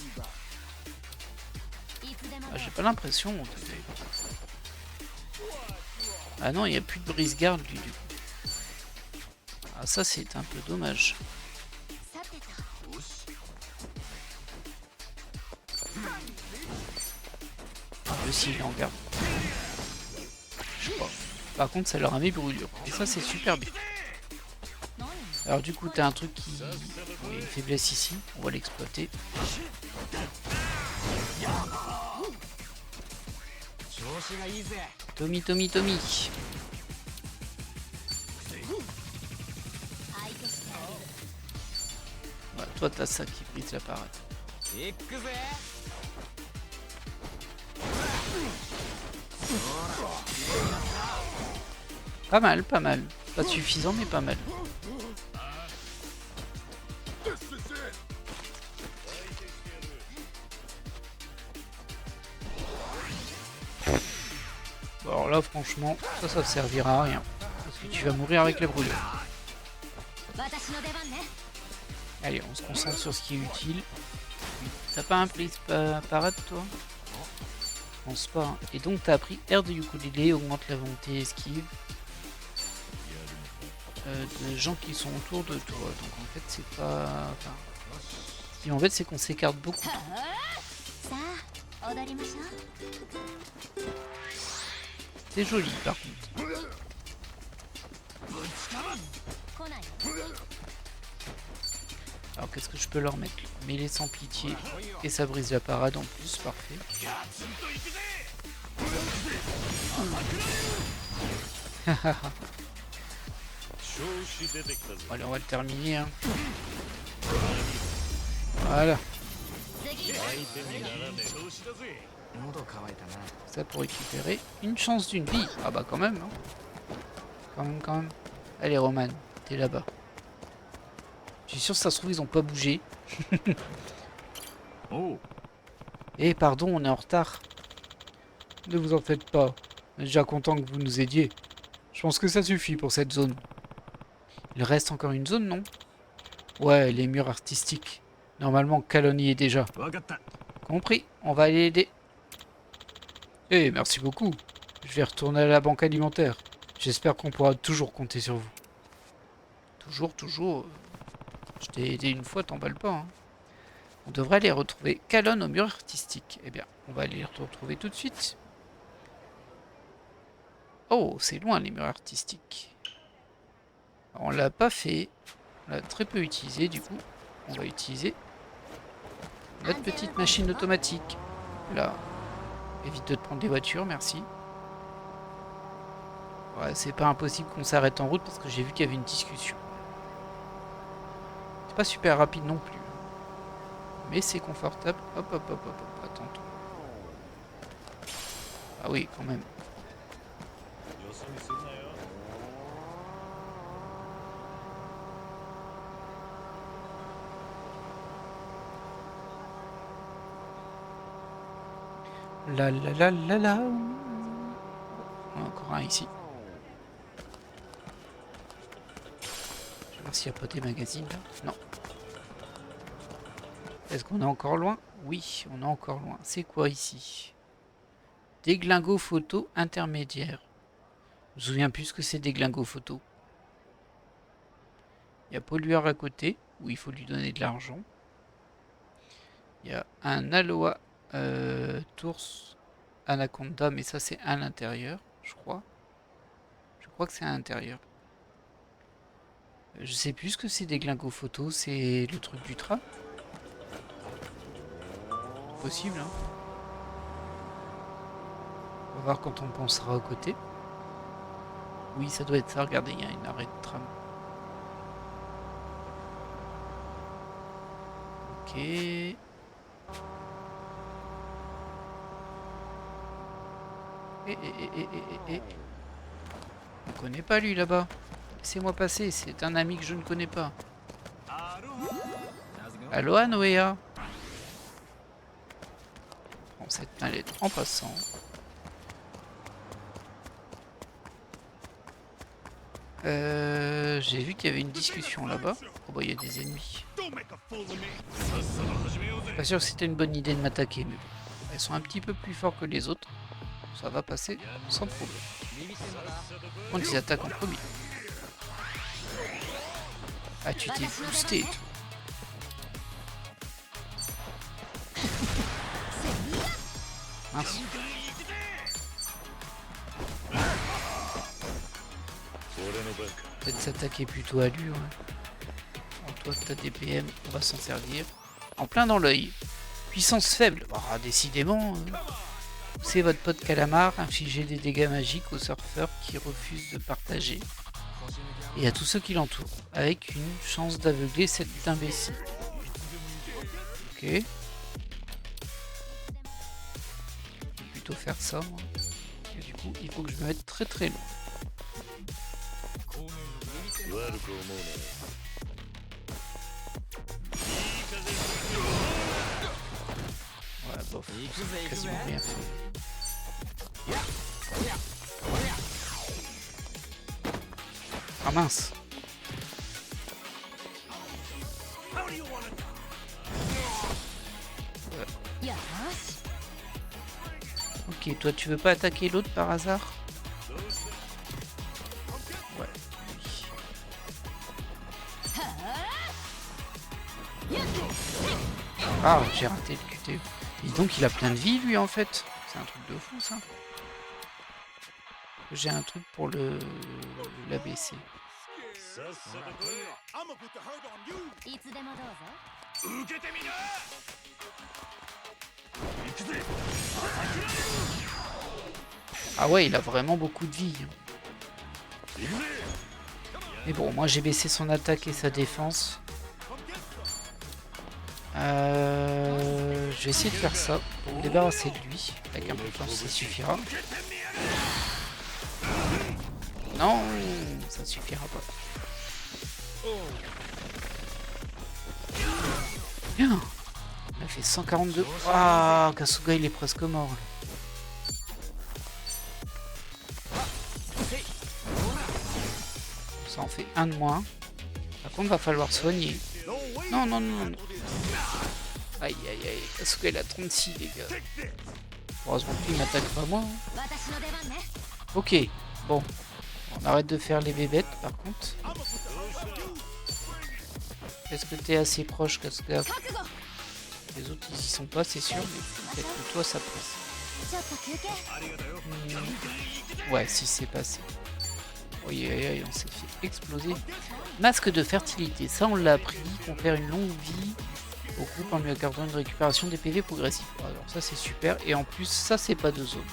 Ah, j'ai pas l'impression en tout cas. Ah non, il n'y a plus de brise-garde lui du coup. Ah ça c'est un peu dommage. Le s'il est en garde. Je sais pas. Par contre ça leur a mis brûlure. Et ça c'est super bien. Alors du coup t'as un truc qui... Il y a une faiblesse ici. On va l'exploiter. Tommy. Ouais, toi t'as ça qui brise la parade. Pas mal. Pas suffisant mais pas mal. Bon, alors là franchement ça servira à rien. Parce que tu vas mourir avec la brûlure. Allez, on se concentre sur ce qui est utile. T'as pas un prise parade toi? Je pense pas. Hein. Et donc t'as appris air de ukulélé, augmente la volonté esquive de gens qui sont autour de toi. Donc en fait c'est pas... Enfin... Ce qui en fait c'est qu'on s'écarte beaucoup. C'est joli par contre. Alors qu'est-ce que je peux leur mettre? Mêlée sans pitié. Et ça brise la parade en plus, parfait. Allez, on va le terminer. Hein. Voilà. Ça pour récupérer une chance d'une vie. Ah bah quand même, hein. Quand même. Allez Roman, t'es là-bas. Je suis sûr que ça se trouve ils ont pas bougé. Oh, Eh pardon, on est en retard. Ne vous en faites pas. On est déjà content que vous nous aidiez. Je pense que ça suffit pour cette zone. Il reste encore une zone, non? Ouais, les murs artistiques. Normalement, Calonne y est déjà. わかった。 Compris, on va aller aider. Eh, merci beaucoup. Je vais retourner à la banque alimentaire. J'espère qu'on pourra toujours compter sur vous. Toujours. Je t'ai aidé une fois, t'emballes pas. Hein. On devrait aller retrouver Calonne au mur artistique. Eh bien, on va aller le retrouver tout de suite. Oh, c'est loin les murs artistiques. Alors, on l'a pas fait. On l'a très peu utilisé, du coup. On va utiliser notre petite machine automatique. Là. Évite de te prendre des voitures, merci. Ouais, c'est pas impossible qu'on s'arrête en route parce que j'ai vu qu'il y avait une discussion. C'est pas super rapide non plus. Mais c'est confortable. Hop, attends. Ah oui, quand même. La. Encore un ici. Je vais voir s'il n'y a pas des magazines là. Non. Est-ce qu'on est encore loin? Oui, on est encore loin. C'est quoi ici? Déglingo photo intermédiaire. Je me souviens plus ce que c'est déglingo photo. Il y a pollueur à côté, où il faut lui donner de l'argent. Il y a un Aloha Tours Anaconda, mais ça c'est à l'intérieur, je crois. Je crois que c'est à l'intérieur. Je sais plus ce que c'est déglingo photo, c'est le truc du tram. Possible, hein. On va voir quand on pensera au côté. Oui, ça doit être ça. Regardez, il y a une arrêt de tram. Ok. On connaît pas lui là-bas. Laissez-moi passer, c'est un ami que je ne connais pas. Aloha Noéa. Prends cette mallette en passant. J'ai vu qu'il y avait une discussion là-bas. Oh bah il y a des ennemis. Je suis pas sûr que c'était une bonne idée de m'attaquer, mais bon. Elles sont un petit peu plus forts que les autres. Ça va passer sans problème. On les attaque en premier. Ah, tu t'es boosté, toi. Mince. Peut-être s'attaquer plutôt à lui, ouais. En toi, t'as des PM, on va s'en servir. En plein dans l'œil. Puissance faible. Oh, décidément. C'est votre pote calamar, infliger des dégâts magiques aux surfeurs qui refusent de partager. Et à tous ceux qui l'entourent. Avec une chance d'aveugler cet imbécile. Ok. Je vais plutôt faire ça, moi. Et du coup, il faut que je me mette très très loin. Ouais, bof, c'est quasiment rien fait. Ah mince. Ok, toi tu veux pas attaquer l'autre par hasard? Ouais. Ah, j'ai raté le QTE. Et donc il a plein de vie lui en fait. C'est un truc de fou ça. J'ai un truc pour le l'ABC. Ah ouais, il a vraiment beaucoup de vie. Mais bon, moi j'ai baissé son attaque et sa défense. Je vais essayer de faire ça pour me débarrasser de lui. Avec un peu de chance, ça suffira. Non, ça suffira pas. Bien. Il a fait 142. Ah, Kasuga il est presque mort. Là. Ça en fait un de moins. Par contre, va falloir soigner. Non, non, non, non. Aïe, aïe, aïe. Kasuga il a 36, les gars. Heureusement qu'il m'attaque pas moi. Hein. Ok, bon. On arrête de faire les bébêtes, par contre. Est-ce que t'es assez proche, Kasuga? Les autres, ils y sont pas, c'est sûr, mais peut-être que toi, ça passe. Ouais, si c'est passé. Oui, on s'est fait exploser. Masque de fertilité, ça on l'a appris. Confère une longue vie au groupe en lui accordant une récupération des PV progressifs. Alors ça c'est super. Et en plus, ça c'est pas de zone.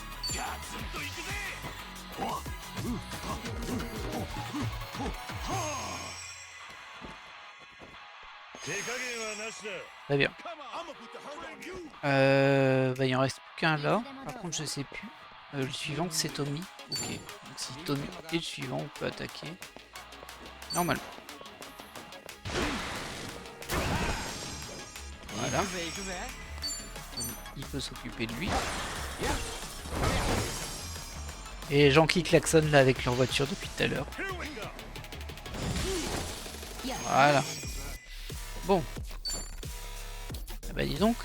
Très bien. Bah, il en reste plus qu'un là. Par contre, je sais plus. Le suivant, c'est Tommy. Ok. Donc, si Tommy est le suivant, on peut attaquer. Normalement. Voilà. Tommy, il peut s'occuper de lui. Et les gens qui klaxonnent là avec leur voiture depuis tout à l'heure. Voilà. Bon. Ah bah dis donc.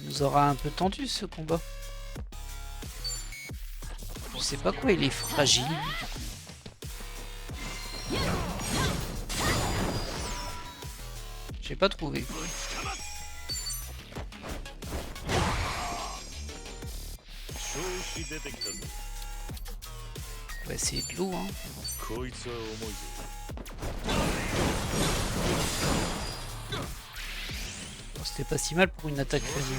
Il nous aura un peu tendu ce combat. Je sais pas quoi, il est fragile. J'ai pas trouvé. On va essayer de l'eau, hein. Bon, c'était pas si mal pour une attaque phasée.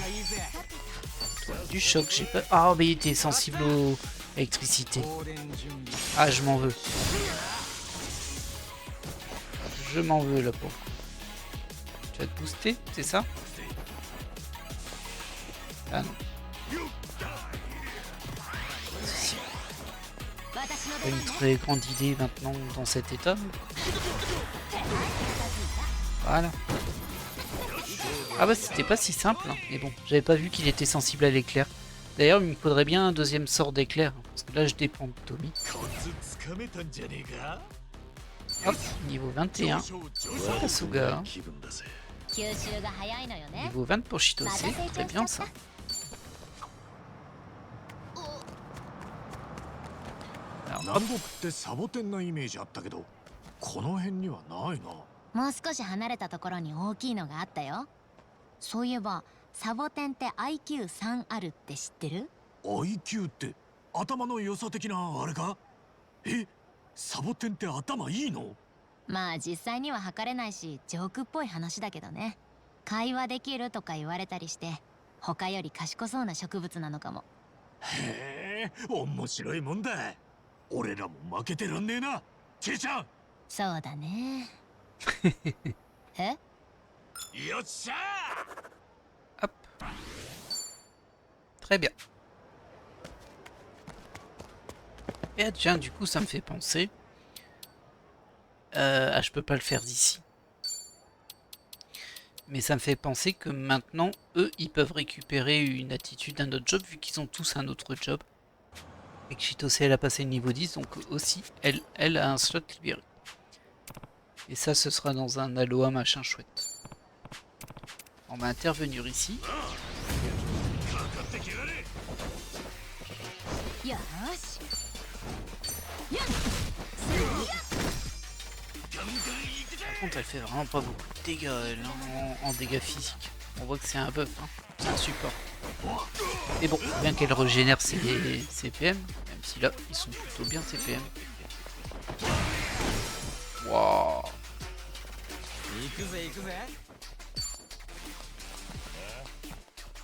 Du choc, j'ai pas... Ah, mais il était sensible aux électricité. Ah, je m'en veux. Je m'en veux, là, pour. Tu vas te booster, c'est ça? Ah non. Pas une très grande idée maintenant dans cet état. Voilà. Ah bah c'était pas si simple, hein. Mais bon, j'avais pas vu qu'il était sensible à l'éclair. D'ailleurs, il me faudrait bien un deuxième sort d'éclair, parce que là je dépends de Tommy. Hop, niveau 21, Kasuga. Niveau 20 pour Chitose, très bien ça. Alors, hop. もう少し離れたところに大きいのがあったよ。そういえばサボテンって IQ3 あるって知ってる？ IQ って頭の良さ的なあれか？え、サボテンって頭いいの？まあ実際には測れないしジョークっぽい話だけどね。会話できるとか言われたりして他より賢そうな植物なのかも。へえ、面白いもんだ。俺らも負けてらんねえな、ケイちゃん。そうだね。え？よっしゃー。 Hop. Très bien. Et tiens, du coup, ça me fait penser. Ah, je peux pas le faire d'ici. Mais ça me fait penser que maintenant, eux, ils peuvent récupérer une attitude d'un autre job, vu qu'ils ont tous un autre job. Et que Chitose, elle a passé le niveau 10, donc aussi, elle a un slot libéré. Et ça, ce sera dans un Aloha machin chouette. On va intervenir ici. Par contre, elle fait vraiment pas beaucoup de dégâts, elle, en dégâts physiques. On voit que c'est un buff, hein. C'est un support. Mais bon, bien qu'elle régénère ses PM, même si là, ils sont plutôt bien ses PM. Waouh.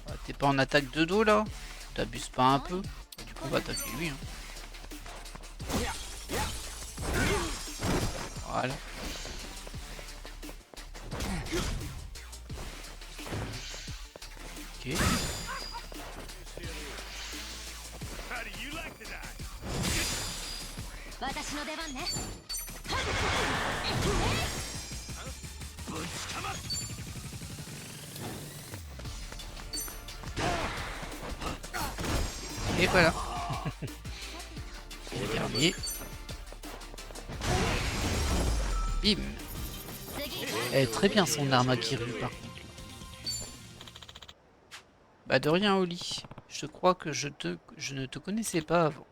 Ah, t'es pas en attaque de dos là? T'abuses pas un peu? Du coup on va attaquer lui, hein. Voilà. Ok. 私の出番ね。Et voilà. Et le dernier. Bim. Elle est très bien son arme à Kiryu par contre. Bah de rien Oli. Je crois que je ne te connaissais pas avant.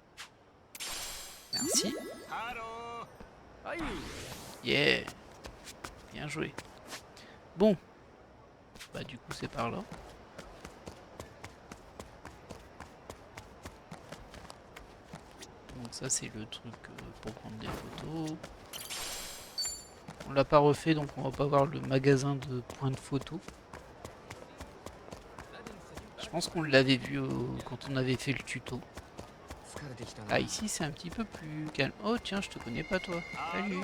Merci. Yeah. Bien joué. Bon. Bah du coup c'est par là. Donc ça c'est le truc pour prendre des photos. On l'a pas refait donc on va pas voir le magasin de points de photos. Je pense qu'on l'avait vu quand on avait fait le tuto. Ah ici c'est un petit peu plus calme. Oh tiens je te connais pas toi. Salut.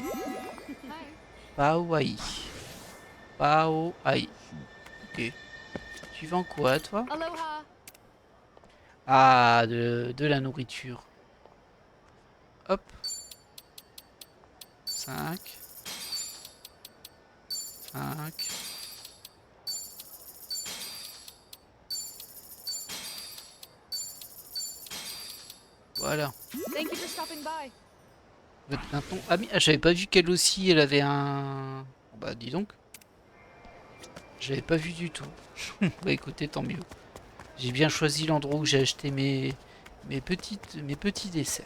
Paoai. Paoai. Ok. Tu vends quoi toi? Aloha. Ah de la nourriture. Hop. 5. 5. Voilà. Thank you for stopping by. Vous êtes maintenant amis. Ah, j'avais pas vu qu'elle aussi, elle avait un... Bah dis donc. J'avais pas vu du tout. Bah écoutez, tant mieux. J'ai bien choisi l'endroit où j'ai acheté mes petits desserts.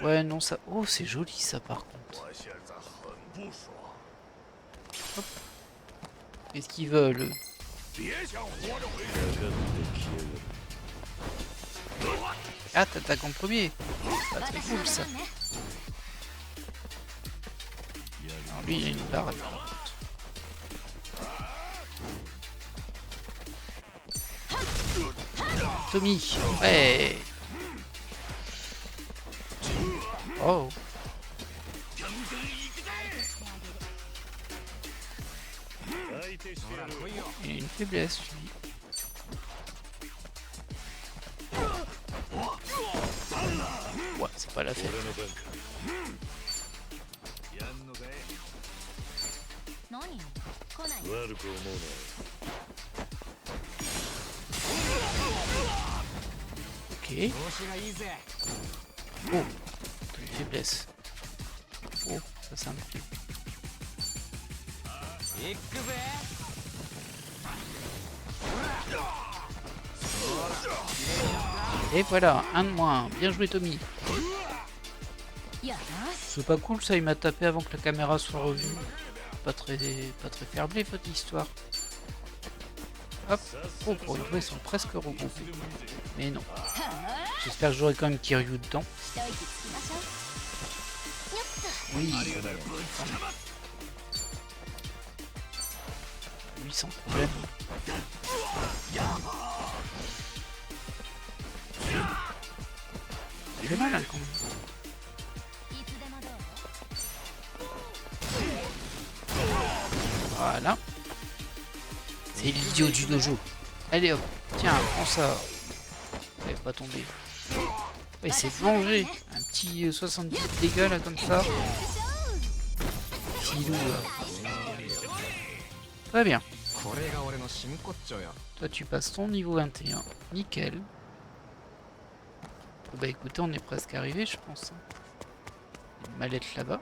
Ouais, non, ça... Oh, c'est joli ça par contre. Hop. Qu'est-ce qu'ils veulent? Ah, t'attaques en premier. Pas très cool ça. Alors lui, il a une barre. Tommy, ouais. Oh. Il a une faiblesse, lui. Ouais, c'est pas la fête. Ok. Oh, t'as une faiblesse. Oh, ça me plaît. Et voilà, un de moins. Bien joué Tommy. C'est pas cool ça, il m'a tapé avant que la caméra soit revue. Pas très fair-play votre histoire. Hop. Oh, pour une fois ils sont presque regroupés. Mais non. J'espère que j'aurai quand même Kiryu dedans. Oui. Lui sans problème. Il fait mal hein, quand même. Voilà. C'est l'idiot du dojo. Allez hop. Tiens, prends ça. Elle est pas tombée. Il s'est vengé. Un petit 70 de dégâts là comme ça. Filou là. Très bien. Toi tu passes ton niveau 21. Nickel. Bah écoutez, on est presque arrivé je pense. Une mallette là-bas.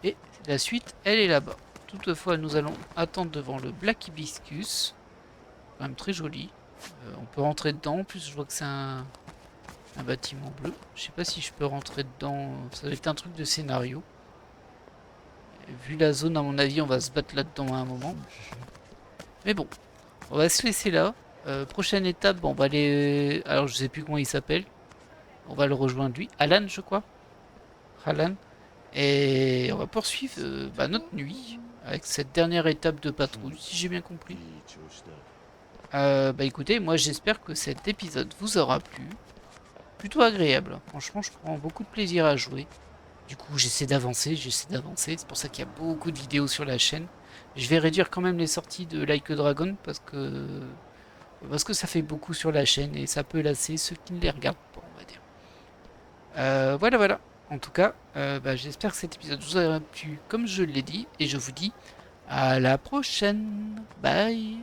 Et la suite, elle est là-bas. Toutefois, nous allons attendre devant le Black Hibiscus. Quand même très joli. On peut rentrer dedans. En plus, je vois que c'est un bâtiment bleu. Je sais pas si je peux rentrer dedans. Ça doit être un truc de scénario. Vu la zone, à mon avis, on va se battre là-dedans à un moment. Mais bon, on va se laisser là. Prochaine étape, bon, on va aller... Alors, je sais plus comment il s'appelle. On va le rejoindre lui. Alan, je crois. Alan. Et on va poursuivre notre nuit avec cette dernière étape de patrouille, si j'ai bien compris. Bah écoutez, moi j'espère que cet épisode vous aura plu. Plutôt agréable. Franchement, je prends beaucoup de plaisir à jouer. Du coup, j'essaie d'avancer. C'est pour ça qu'il y a beaucoup de vidéos sur la chaîne. Je vais réduire quand même les sorties de Like a Dragon parce que ça fait beaucoup sur la chaîne et ça peut lasser ceux qui ne les regardent pas, on va dire. Voilà. En tout cas, j'espère que cet épisode vous aura plu comme je l'ai dit et je vous dis à la prochaine. Bye.